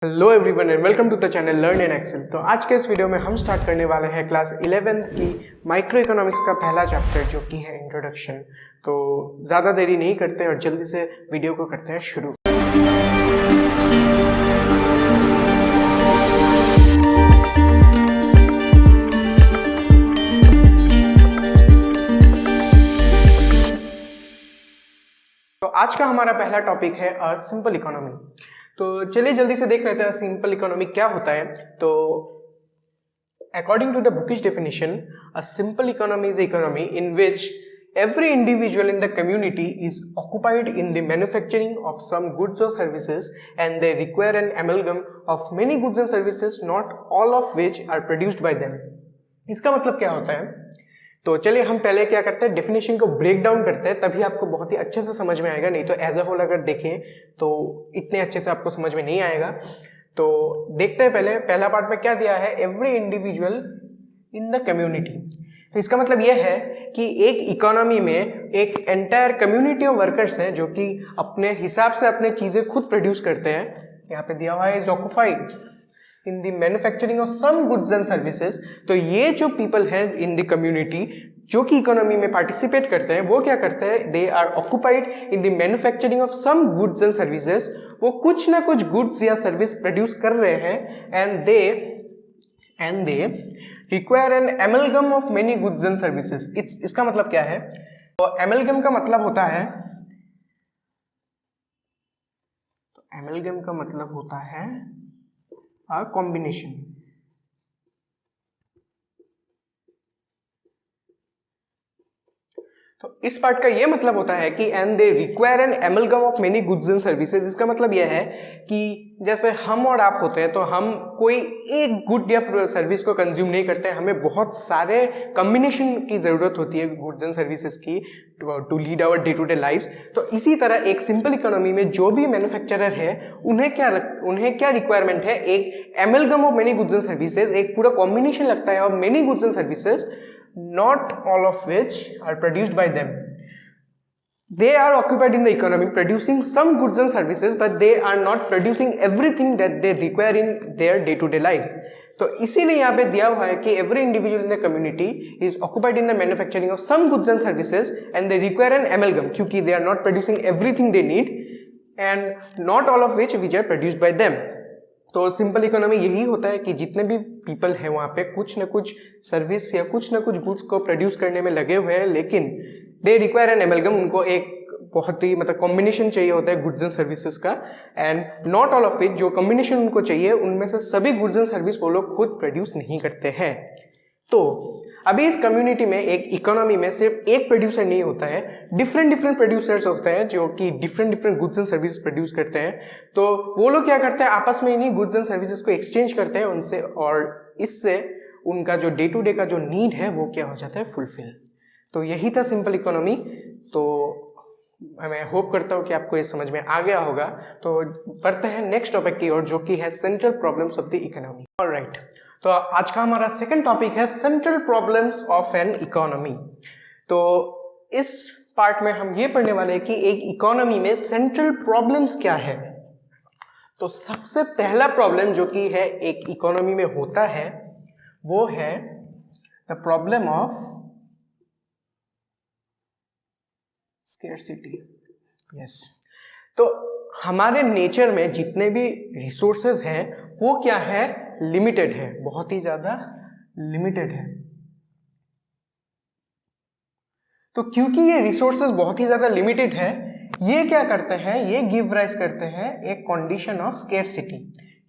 Hello everyone and welcome to the channel learn in Excel. तो आज के इस वीडियो में हम स्टार्ट करने वाले हैं क्लास 11th की माइक्रो इकोनॉमिक्स का पहला चैप्टर जो कि है इंट्रोडक्शन। तो ज़्यादा देरी नहीं करते और जल्दी से वीडियो को करते हैं शुरू। तो आज का हमारा पहला टॉपिक है सिंपल इकोनॉमी। तो चलिए जल्दी से देख लेते हैं सिंपल इकोनॉमी क्या होता है। तो according to the bookish definition, a simple economy is an economy in which every individual in the community is occupied in the manufacturing of some goods or services, and they require an amalgam of many goods and services, not all of which are produced by them. इसका मतलब क्या होता है? तो चलिए हम पहले क्या करते हैं, डेफिनेशन को ब्रेक डाउन करते हैं, तभी आपको बहुत ही अच्छे से समझ में आएगा। नहीं तो एज अ होल अगर देखें तो इतने अच्छे से आपको समझ में नहीं आएगा। तो देखते हैं पहले पहला पार्ट में क्या दिया है, every individual in the community. तो इसका मतलब यह है कि एक इकोनॉमी में एक एंटायर कम्युनिटी ऑफ वर्कर्स हैं जो कि अपने हिसाब से अपने चीज़ें खुद प्रोड्यूस करते हैं। यहाँ पे दिया हुआ है is occupied in the manufacturing of some goods and services. तो ये जो पीपल हैं इन द कम्युनिटी जो कि इकोनॉमी में पार्टिसिपेट करते हैं, वो क्या करते हैं, they are occupied in the manufacturing of some goods and services. वो कुछ ना कुछ गुड्स या सर्विस प्रोड्यूस कर रहे हैं, and they require an amalgam of many goods and services. इसका मतलब क्या है? तो एमलगम का मतलब होता है, एमलगम का मतलब होता है a combination। तो इस पार्ट का ये मतलब होता है कि and they require an amalgam of many goods and services. इसका मतलब यह है कि जैसे हम और आप होते हैं तो हम कोई एक गुड या सर्विस को कंज्यूम नहीं करते हैं, हमें बहुत सारे कम्बिनेशन की ज़रूरत होती है गुड्स एंड सर्विसेज की to lead our day to day lifes. तो इसी तरह एक सिंपल इकोनॉमी में जो भी मैन्युफैक्चरर है उन्हें क्या रिक्वायरमेंट है, एक amalgam of many goods and services, एक पूरा कॉम्बिनेशन लगता है of many goods and services, not all of which are produced by them. They are occupied in the economy producing some goods and services, but they are not producing everything that they require in their day-to-day lives. तो इसीलिए यहाँ पे दिया हुआ है कि every individual in the community is occupied in the manufacturing of some goods and services, and they require an amalgam क्योंकि they are not producing everything they need, and not all of which are produced by them. तो simple economy यही होता है कि जितने भी people हैं वहाँ पे कुछ ना कुछ सर्विस या कुछ ना कुछ गुड्स को प्रोड्यूस करने में लगे हुए हैं, लेकिन दे रिक्वायर एन एमलगम, उनको एक बहुत ही कॉम्बिनेशन चाहिए होता है गुड्स एंड सर्विसेज का, and not all of it, जो कॉम्बिनेशन उनको चाहिए उनमें से सभी गुड्स एंड सर्विस वो लोग खुद प्रोड्यूस नहीं करते हैं। तो अभी इस कम्युनिटी में एक इकोनॉमी में सिर्फ एक प्रोड्यूसर नहीं होता है, डिफरेंट प्रोड्यूसर्स होते हैं जो कि different goods and service produce करते हैं। तो वो लोग क्या करते हैं, आपस में इन्हीं गुड्स एंड सर्विसेज को एक्सचेंज करते हैं उनसे, और इससे उनका जो डे टू डे का जो नीड है वो क्या हो जाता है, फुलफिल। तो यही था सिंपल इकोनॉमी। तो मैं होप करता हूँ कि आपको ये समझ में आ गया होगा। तो बढ़ते हैं नेक्स्ट टॉपिक की ओर जो कि है central problems of the economy. Alright, तो आज का हमारा सेकंड टॉपिक है central problems of an economy. तो इस पार्ट में हम ये पढ़ने वाले हैं कि एक इकोनॉमी में सेंट्रल प्रॉब्लम्स क्या है। तो सबसे पहला प्रॉब्लम जो कि है एक इकोनॉमी में होता है वो है the problem of scarcity. Yes, तो हमारे नेचर में जितने भी रिसोर्सेज हैं वो क्या है, लिमिटेड है, बहुत ही ज्यादा लिमिटेड है। तो क्योंकि ये रिसोर्सेज बहुत ही ज्यादा लिमिटेड है, ये क्या करते हैं, ये गिव राइज करते हैं एक कंडीशन ऑफ स्केर्सिटी।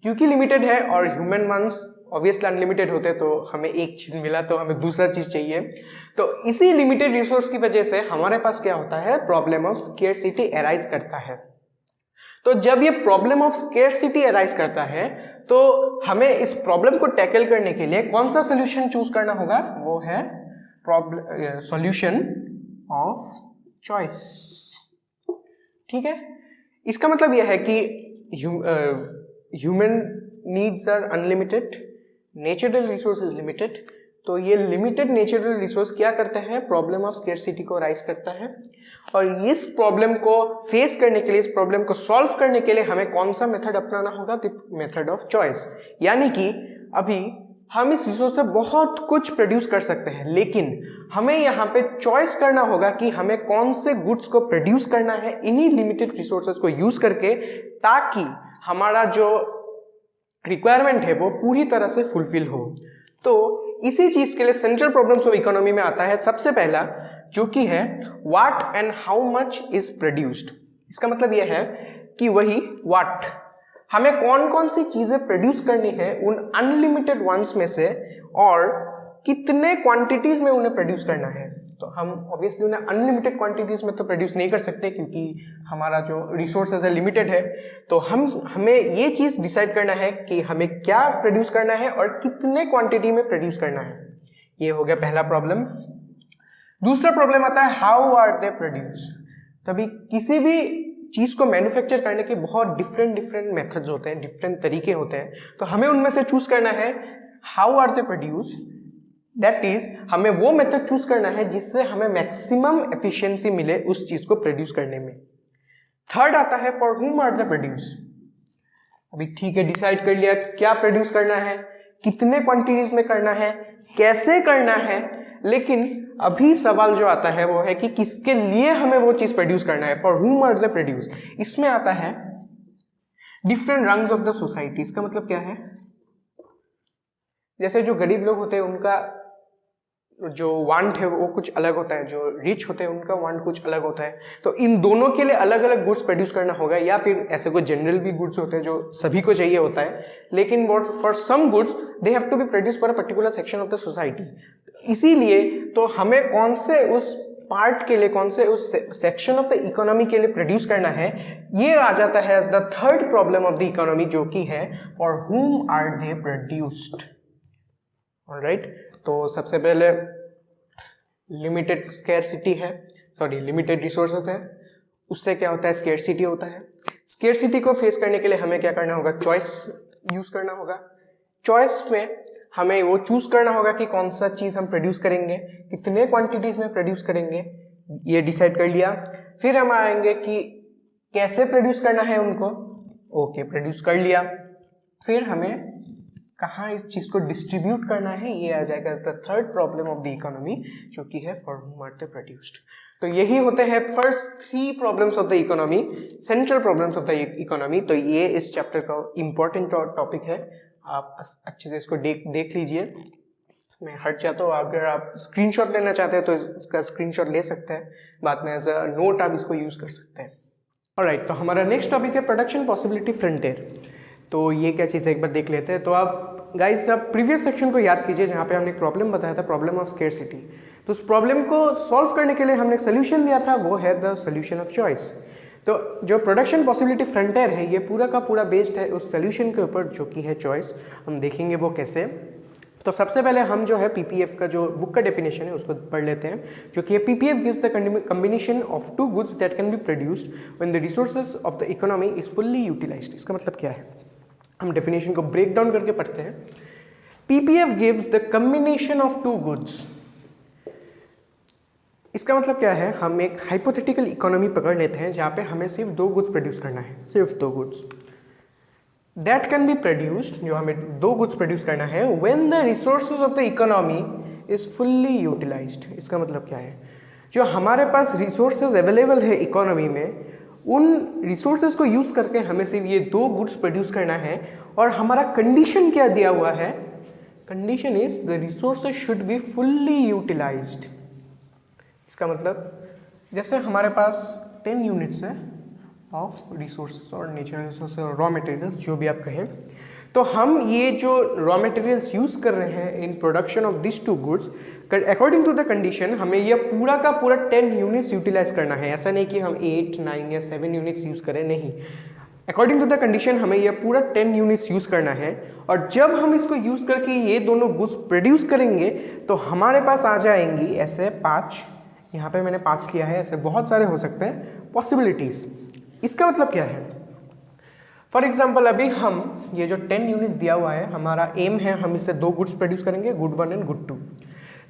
क्योंकि लिमिटेड है और ह्यूमन वंस ऑब्वियसली अनलिमिटेड होते हैं, तो हमें एक चीज मिला तो हमें दूसरा चीज चाहिए। तो इसी लिमिटेड रिसोर्स की वजह से हमारे पास क्या होता है, प्रॉब्लम ऑफ स्केर्सिटी अराइज करता है। तो जब ये प्रॉब्लम ऑफ स्केर्सिटी अराइज करता है तो हमें इस प्रॉब्लम को टैकल करने के लिए कौन सा सोल्यूशन चूज करना होगा, वो है सॉल्यूशन ऑफ चॉइस। ठीक है, इसका मतलब यह है कि human needs are unlimited, natural resource is limited, तो ये लिमिटेड नेचुरल रिसोर्स क्या करते हैं, प्रॉब्लम ऑफ स्केर्सिटी को राइज करता है। और इस प्रॉब्लम को फेस करने के लिए, इस प्रॉब्लम को सॉल्व करने के लिए हमें कौन सा मेथड अपनाना होगा, द मेथड ऑफ चॉइस। यानी कि अभी हम इस रिसोर्स से बहुत कुछ प्रोड्यूस कर सकते हैं, लेकिन हमें यहाँ पे चॉइस करना होगा कि हमें कौन से गुड्स को प्रोड्यूस करना है इन्हीं लिमिटेड रिसोर्सेज को यूज करके, ताकि हमारा जो रिक्वायरमेंट है वो पूरी तरह से फुलफिल हो। तो इसी चीज के लिए सेंट्रल प्रॉब्लम्स ऑफ इकोनॉमी में आता है सबसे पहला, जो कि है what and how much is produced. इसका मतलब यह है कि वही व्हाट, हमें कौन कौन सी चीजें प्रोड्यूस करनी है उन अनलिमिटेड वंस में से, और कितने क्वांटिटीज में उन्हें प्रोड्यूस करना है। तो हम ऑब्वियसली उन्हें अनलिमिटेड क्वांटिटीज में तो प्रोड्यूस नहीं कर सकते, क्योंकि हमारा जो रिसोर्सेज है लिमिटेड है। तो हमें ये चीज डिसाइड करना है कि हमें क्या प्रोड्यूस करना है और कितने क्वांटिटी में प्रोड्यूस करना है। ये हो गया पहला प्रॉब्लम। दूसरा प्रॉब्लम आता है हाउ आर दे प्रोड्यूस। तभी किसी भी चीज को मैन्युफैक्चर करने के बहुत डिफरेंट मेथड्स होते हैं, डिफरेंट तरीके होते हैं। तो हमें उनमें से चूज करना है how are they produce, that is हमें वो मेथड चूज करना है जिससे हमें मैक्सिमम एफिशिएंसी मिले उस चीज को प्रोड्यूस करने में। थर्ड आता है फॉर हुम आर द प्रोड्यूस। अभी ठीक है, डिसाइड कर लिया क्या प्रोड्यूस करना है, कितने क्वांटिटीज में करना है, कैसे करना है, लेकिन अभी सवाल जो आता है वो है कि किसके लिए हमें वो चीज प्रोड्यूस करना है, फॉर हुम आर द प्रोड्यूस। इसमें आता है different rungs of the society. इसका मतलब क्या है, जैसे जो गरीब लोग होते हैं उनका जो वांट है वो कुछ अलग होता है, जो रिच होते हैं उनका वांट कुछ अलग होता है। तो इन दोनों के लिए अलग अलग गुड्स प्रोड्यूस करना होगा, या फिर ऐसे कोई जनरल भी गुड्स होते हैं जो सभी को चाहिए होता है, लेकिन for some goods they have to be produce for a particular section of the society. इसीलिए तो हमें कौन से उस पार्ट के लिए, कौन से उस सेक्शन ऑफ द इकोनॉमी के लिए प्रोड्यूस करना है, ये आ जाता है as the third problem of the economy, जो कि है फॉर हुम आर दे प्रोड्यूस्ड। ऑलराइट, तो सबसे पहले लिमिटेड स्केर्सिटी है, सॉरी लिमिटेड रिसोर्सेज है, उससे क्या होता है, स्केर्सिटी होता है। स्केर्सिटी को फेस करने के लिए हमें क्या करना होगा, चॉइस यूज करना होगा। चॉइस में हमें वो चूज करना होगा कि कौन सा चीज हम प्रोड्यूस करेंगे, कितने क्वांटिटीज में प्रोड्यूस करेंगे, ये डिसाइड कर लिया। फिर हम आएंगे कि कैसे प्रोड्यूस करना है उनको, ओके प्रोड्यूस कर लिया। फिर हमें कहाँ इस चीज को डिस्ट्रीब्यूट करना है, ये आ जाएगा the third problem of the economy, जो कि है फॉर हुम आर दे प्रोड्यूस्ड। तो यही होते हैं first 3 problems of the economy, central problems of the economy. तो ये इस चैप्टर का इंपॉर्टेंट टॉपिक है, आप अच्छे से इसको देख लीजिए। मैं हट जाता हूँ, अगर आप स्क्रीनशॉट लेना चाहते हैं तो इसका स्क्रीनशॉट ले सकते हैं, बाद में एज अ नोट आप इसको यूज कर सकते हैं। ऑलराइट, तो हमारा नेक्स्ट टॉपिक है प्रोडक्शन पॉसिबिलिटी फ्रंटियर। तो ये क्या चीज़ है एक बार देख लेते हैं। तो आप गाइस आप प्रीवियस सेक्शन को याद कीजिए जहाँ पे हमने एक प्रॉब्लम बताया था, प्रॉब्लम ऑफ स्केर्सिटी। तो उस प्रॉब्लम को सॉल्व करने के लिए हमने एक सोल्यूशन दिया था, वो है द सोल्यूशन ऑफ चॉइस। तो जो प्रोडक्शन पॉसिबिलिटी फ्रंटियर है ये पूरा का पूरा बेस्ड है उस सोल्यूशन के ऊपर, जो कि है चॉइस। हम देखेंगे वो कैसे। तो सबसे पहले हम जो है पीपीएफ का जो बुक का डेफिनेशन है उसको पढ़ लेते हैं, जो कि PPF gives the combination of 2 goods that can be produced when the resources of the economy is fully utilised. इसका मतलब क्या है, हम डेफिनेशन को ब्रेक डाउन करके पढ़ते हैं। PPF gives the combination of 2 goods. इसका मतलब क्या है, हम एक हाइपोथेटिकल इकोनॉमी पकड़ लेते हैं जहाँ पे हमें सिर्फ 2 गुड्स प्रोड्यूस करना है, सिर्फ 2 goods that can be produced, जो हमें 2 गुड्स प्रोड्यूस करना है when the resources of the economy is fully utilised. इसका मतलब क्या है, जो हमारे पास रिसोर्सेज अवेलेबल है इकोनॉमी में, उन रिसोर्सेज को यूज करके हमें सिर्फ ये 2 गुड्स प्रोड्यूस करना है। और हमारा कंडीशन क्या दिया हुआ है, condition is the resources should be fully utilised. इसका मतलब जैसे हमारे पास 10 यूनिट्स है ऑफ रिसोर्सेज और नेचुरल रिसोर्सेज और रॉ मटेरियल्स, जो भी आप कहें, तो हम ये जो रॉ मटेरियल्स यूज कर रहे हैं in production of this 2 goods, according to the condition हमें ये पूरा का पूरा 10 यूनिट्स यूटिलाइज करना है। ऐसा नहीं कि हम 8, 9 या 7 यूनिट्स यूज करें, नहीं, अकॉर्डिंग टू द कंडीशन हमें ये पूरा 10 यूनिट्स यूज करना है। और जब हम इसको यूज करके ये दोनों गुड्स प्रोड्यूस करेंगे तो हमारे पास आ जाएंगी ऐसे 5, यहाँ पे मैंने 5 लिया है, ऐसे बहुत सारे हो सकते हैं पॉसिबिलिटीज। इसका मतलब क्या है, फॉर एग्जाम्पल अभी हम ये जो 10 यूनिट्स दिया हुआ है, हमारा एम है हम इससे 2 गुड्स प्रोड्यूस करेंगे, गुड 1 एंड गुड 2।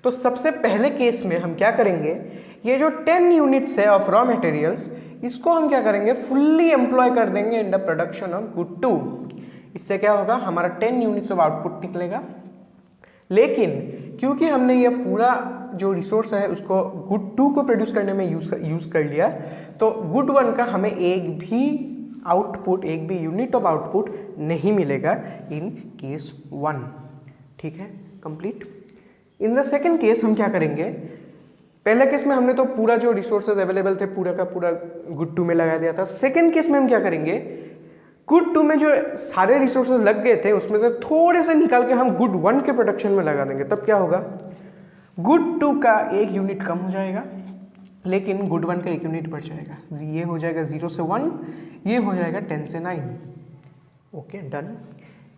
तो सबसे पहले केस में हम क्या करेंगे, ये जो 10 यूनिट्स है ऑफ रॉ मटेरियल्स, इसको हम क्या करेंगे, फुल्ली एम्प्लॉय कर देंगे इन द प्रोडक्शन ऑफ गुड 2। इससे क्या होगा, हमारा 10 यूनिट्स ऑफ आउटपुट निकलेगा। लेकिन क्योंकि हमने ये पूरा जो रिसोर्स है उसको गुड 2 को प्रोड्यूस करने में यूज कर लिया, तो गुड 1 का हमें एक भी आउटपुट, एक भी यूनिट ऑफ आउटपुट नहीं मिलेगा इन केस 1। ठीक है, complete. In the second case हम क्या करेंगे, पहले केस में हमने तो पूरा जो रिसोर्सेज अवेलेबल थे पूरा का पूरा गुड 2 में लगा दिया था। सेकेंड केस में हम क्या करेंगे, गुड 2 में जो सारे रिसोर्सेज लग गए थे उसमें से थोड़े से निकाल के हम गुड 1 के प्रोडक्शन में लगा देंगे। तब क्या होगा, गुड 2 का एक यूनिट कम हो जाएगा, लेकिन गुड 1 का एक यूनिट बढ़ जाएगा। ये हो जाएगा 0 से 1, ये हो जाएगा 10 से 9। Okay, done.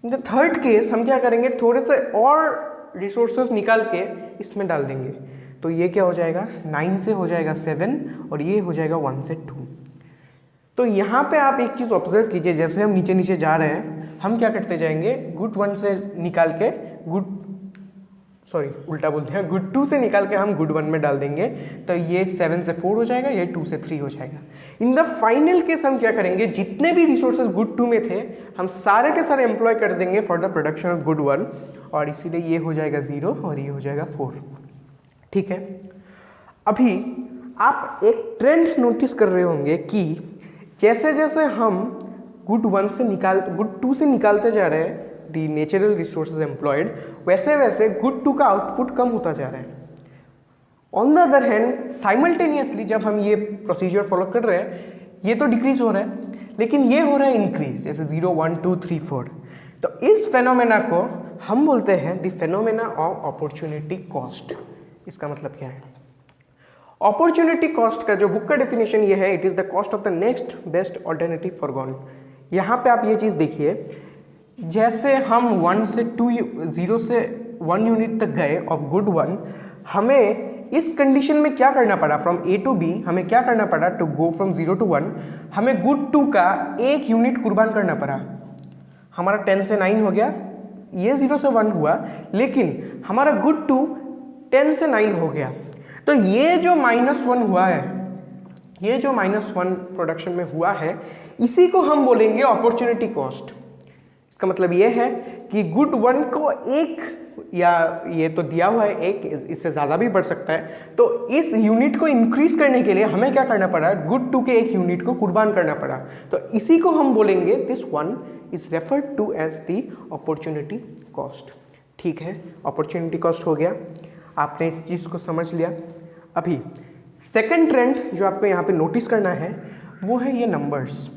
In the third case हम क्या करेंगे, थोड़े से और रिसोर्सेज निकाल के इसमें डाल देंगे। तो ये क्या हो जाएगा, 9 से हो जाएगा 7 और ये हो जाएगा 1 से 2। तो यहाँ पे आप एक चीज़ ऑब्जर्व कीजिए, जैसे हम नीचे नीचे जा रहे हैं हम क्या करते जाएंगे, गुड 1 से निकाल के उल्टा बोलते हैं, गुड 2 से निकाल के हम गुड 1 में डाल देंगे। तो ये 7 से 4 हो जाएगा, ये 2 से 3 हो जाएगा। इन द फाइनल केस हम क्या करेंगे, जितने भी रिसोर्सेज गुड 2 में थे हम सारे के सारे एम्प्लॉय कर देंगे for the production of good 1, और इसीलिए ये हो जाएगा 0 और ये हो जाएगा 4। ठीक है, अभी आप एक ट्रेंड नोटिस कर रहे होंगे कि जैसे जैसे हम गुड 2 से निकालते जा रहे हैं दी नेचुरल रिसोर्सेज एम्प्लॉयड, वैसे वैसे गुड 2 का आउटपुट कम होता जा रहा है। On the other hand simultaneously जब हम ये प्रोसीजर फॉलो कर रहे हैं, ये तो डिक्रीज हो रहा है लेकिन ये हो रहा है इंक्रीज, जैसे 0 1 2 3 4। तो इस फेनोमेना को हम बोलते हैं the phenomena of opportunity cost. इसका मतलब क्या है, अपॉर्चुनिटी कॉस्ट का जो बुक का डेफिनेशन ये है, it is the cost of the next best alternative foregone. यहाँ पे आप ये चीज़ देखिए, जैसे हम 0 से 1 यूनिट तक गए ऑफ गुड 1, हमें इस कंडीशन में क्या करना पड़ा, फ्रॉम A to B हमें क्या करना पड़ा, टू गो फ्रॉम 0 to 1 हमें गुड 2 का एक यूनिट कुर्बान करना पड़ा। हमारा 10 से 9 हो गया, ये 0 से 1 हुआ, लेकिन हमारा गुड 2 10 से 9 हो गया। तो ये जो -1 हुआ है, ये जो -1 प्रोडक्शन में हुआ है, इसी को हम बोलेंगे अपॉर्चुनिटी कॉस्ट। इसका मतलब ये है कि गुड 1 को एक, या ये तो दिया हुआ है एक, इससे ज़्यादा भी बढ़ सकता है, तो इस यूनिट को इंक्रीज करने के लिए हमें क्या करना पड़ा, गुड 2 के एक यूनिट को कुर्बान करना पड़ा। तो इसी को हम बोलेंगे this one is referred to as the opportunity cost. ठीक है, अपॉर्चुनिटी कॉस्ट हो गया, आपने इस चीज़ को समझ लिया। अभी सेकंड ट्रेंड जो आपको यहाँ पे नोटिस करना है वो है ये नंबर्स।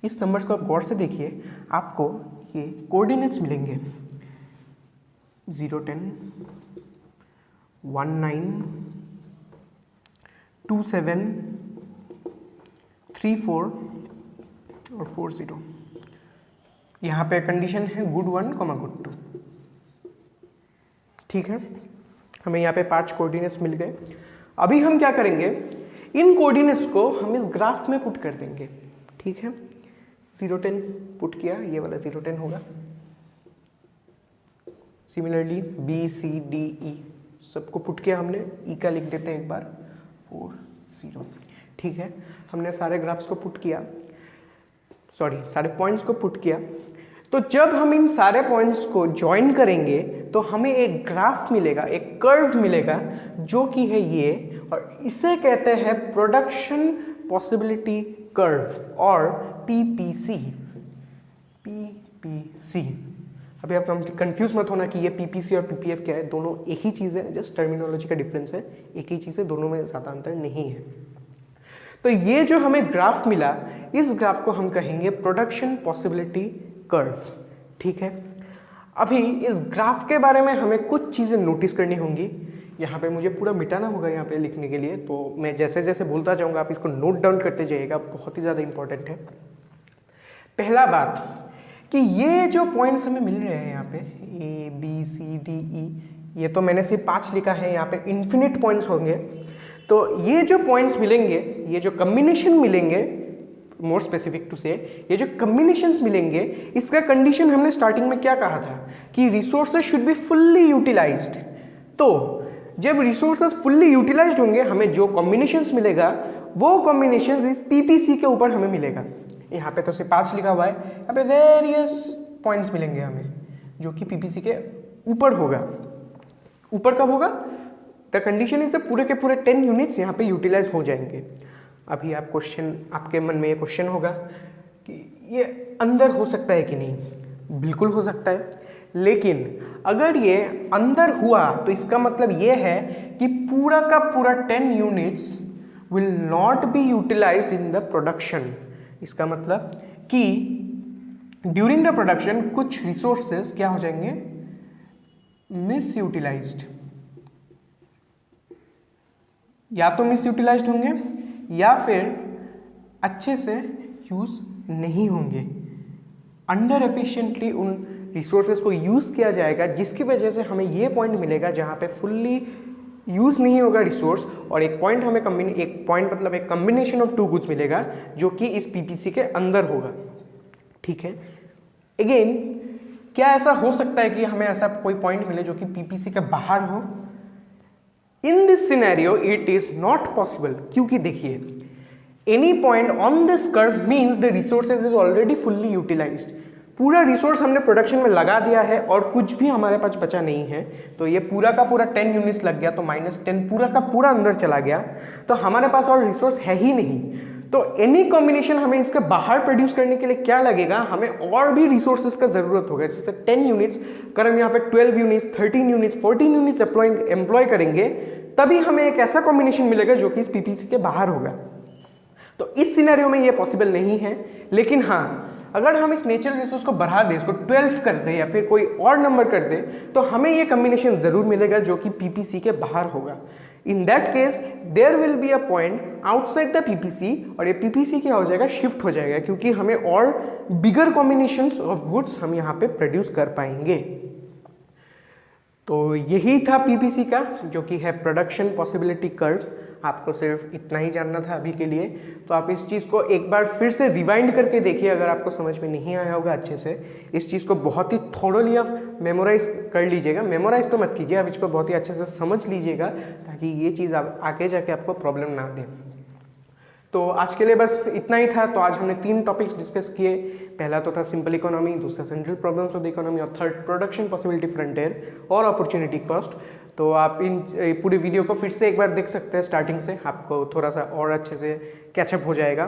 इस नंबर्स को आप गौर से देखिए, आपको ये कोऑर्डिनेट्स मिलेंगे 0 10 1 9 2 7 3 4 और 4 0। यहाँ पे कंडीशन है गुड 1, गुड 2। ठीक है, हमें यहाँ पे 5 कोऑर्डिनेट्स मिल गए। अभी हम क्या करेंगे, इन कोऑर्डिनेट्स को हम इस ग्राफ में पुट कर देंगे। ठीक है, 0 10 पुट किया, ये वाला 0 10 होगा। Similarly B C D E सबको पुट किया हमने, E का लिख देते हैं एक बार 4 0। ठीक है, हमने सारे ग्राफ्स को पुट किया, सारे पॉइंट्स को पुट किया। तो जब हम इन सारे पॉइंट्स को ज्वाइन करेंगे तो हमें एक ग्राफ मिलेगा, एक कर्व मिलेगा जो कि है ये, और इसे कहते हैं प्रोडक्शन पॉसिबिलिटी कर्व और PPC। अभी आप कंफ्यूज मत होना कि ये PPC और PPF क्या है, दोनों एक ही चीज़ है, जस्ट टर्मिनोलॉजी का डिफरेंस है, एक ही चीज़ है, दोनों में ज़्यादा अंतर नहीं है। तो ये जो हमें ग्राफ मिला, इस ग्राफ को हम कहेंगे प्रोडक्शन पॉसिबिलिटी कर्व। ठीक है, अभी इस ग्राफ के बारे में हमें कुछ चीज़ें नोटिस करनी होंगी। यहाँ पे मुझे पूरा मिटाना होगा यहाँ पे लिखने के लिए, तो मैं जैसे जैसे बोलता जाऊँगा आप इसको नोट डाउन करते जाइएगा, बहुत ही ज़्यादा इंपॉर्टेंट है। पहला बात कि ये जो पॉइंट्स हमें मिल रहे हैं यहाँ पे A B C D E, ये तो मैंने सिर्फ 5 लिखा है, यहाँ पे इन्फिनिट पॉइंट्स होंगे। तो ये जो पॉइंट्स मिलेंगे, ये जो कम्बिनेशन मिलेंगे, मोर स्पेसिफिक टू से, ये जो कम्बिनेशंस मिलेंगे, इसका कंडीशन हमने स्टार्टिंग में क्या कहा था कि resources should be fully utilised. तो जब रिसोर्सेज फुल्ली यूटिलाइज्ड होंगे हमें जो कॉम्बिनेशंस मिलेगा वो कॉम्बिनेशंस इस पीपीसी के ऊपर हमें मिलेगा। यहाँ पे तो सिर्फ 5 लिखा हुआ है, यहाँ पे वेरियस पॉइंट्स मिलेंगे हमें जो कि पीपीसी के ऊपर होगा। ऊपर कब होगा? द कंडीशन इज द पूरे के पूरे 10 यूनिट्स यहाँ पे यूटिलाइज हो जाएंगे। अभी आपके मन में ये क्वेश्चन होगा कि ये अंदर हो सकता है कि नहीं? बिल्कुल हो सकता है, लेकिन अगर ये अंदर हुआ तो इसका मतलब ये है कि पूरा का पूरा 10 units will not be utilised in the production. इसका मतलब कि ड्यूरिंग द प्रोडक्शन कुछ रिसोर्सेज क्या हो जाएंगे? मिस यूटिलाइज्ड, या तो मिस यूटिलाइज्ड होंगे या फिर अच्छे से यूज नहीं होंगे। अंडर एफिशिएंटली उन रिसोर्सेज को यूज किया जाएगा, जिसकी वजह से हमें ये पॉइंट मिलेगा जहाँ पे फुल्ली यूज नहीं होगा रिसोर्स, और एक पॉइंट हमें एक पॉइंट मतलब एक कॉम्बिनेशन ऑफ 2 गुड्स मिलेगा जो कि इस पीपीसी के अंदर होगा। ठीक है, अगेन क्या ऐसा हो सकता है कि हमें ऐसा कोई पॉइंट मिले जो कि पीपीसी के बाहर हो? In this scenario it is not possible, क्योंकि देखिए any point on this curve means the resources is already fully utilised. पूरा रिसोर्स हमने प्रोडक्शन में लगा दिया है और कुछ भी हमारे पास बचा नहीं है, तो ये पूरा का पूरा 10 यूनिट्स लग गया तो -10 पूरा का पूरा अंदर चला गया, तो हमारे पास और रिसोर्स है ही नहीं। तो एनी कॉम्बिनेशन हमें इसके बाहर प्रोड्यूस करने के लिए क्या लगेगा? हमें और भी रिसोर्सेज का जरूरत होगा। जैसे 10 यूनिट्स, अगर हम यहाँ पे 12 यूनिट्स, 13 यूनिट्स, 14 यूनिट्स एम्प्लॉय करेंगे तभी हमें एक ऐसा कॉम्बिनेशन मिलेगा जो कि इस पीपीसी के बाहर होगा। तो इस सिनेरियो में ये पॉसिबल नहीं है, लेकिन हाँ अगर हम इस नेचुरल रिसोर्स को बढ़ा दें, इसको 12 कर दें या फिर कोई और नंबर कर दें, तो हमें ये कॉम्बिनेशन जरूर मिलेगा जो कि पीपीसी के बाहर होगा। In that case there will be a point outside the PPC, और ये पीपीसी क्या हो जाएगा? शिफ्ट हो जाएगा, क्योंकि हमें और बिगर कॉम्बिनेशंस ऑफ गुड्स हम यहाँ पे प्रोड्यूस कर पाएंगे। तो यही था पीपीसी का, जो कि है प्रोडक्शन पॉसिबिलिटी कर्व। आपको सिर्फ इतना ही जानना था अभी के लिए, तो आप इस चीज़ को एक बार फिर से रिवाइंड करके देखिए अगर आपको समझ में नहीं आया होगा अच्छे से। इस चीज़ को बहुत ही थोरोली आप मेमोराइज कर लीजिएगा, मेमोराइज तो मत कीजिए, आप इसको बहुत ही अच्छे से समझ लीजिएगा ताकि ये चीज़ आप आगे जाके आपको प्रॉब्लम ना दे। तो आज के लिए बस इतना ही था। तो आज हमने 3 टॉपिक्स डिस्कस किए। पहला तो था सिंपल इकोनॉमी, दूसरा central problems of the economy, और थर्ड प्रोडक्शन पॉसिबिलिटी फ्रंटियर और अपॉर्चुनिटी कॉस्ट। तो आप इन पूरी वीडियो को फिर से एक बार देख सकते हैं स्टार्टिंग से, आपको थोड़ा सा और अच्छे से कैचअप हो जाएगा।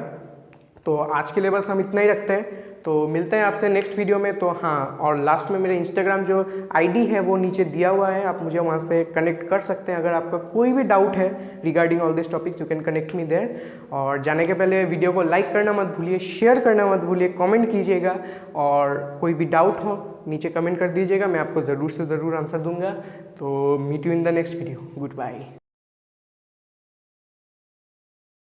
तो आज के लिए बस हम इतना ही रखते हैं, तो मिलते हैं आपसे नेक्स्ट वीडियो में। तो हाँ, और लास्ट में मेरे इंस्टाग्राम जो आईडी है वो नीचे दिया हुआ है, आप मुझे वहाँ पे कनेक्ट कर सकते हैं। अगर आपका कोई भी डाउट है regarding all this topics you can connect me there. और जाने के पहले वीडियो को लाइक करना मत भूलिए, शेयर करना मत भूलिए, कमेंट कीजिएगा, और कोई भी डाउट हो नीचे कमेंट कर दीजिएगा, मैं आपको ज़रूर से ज़रूर आंसर दूंगा। तो meet you in the next video, good bye.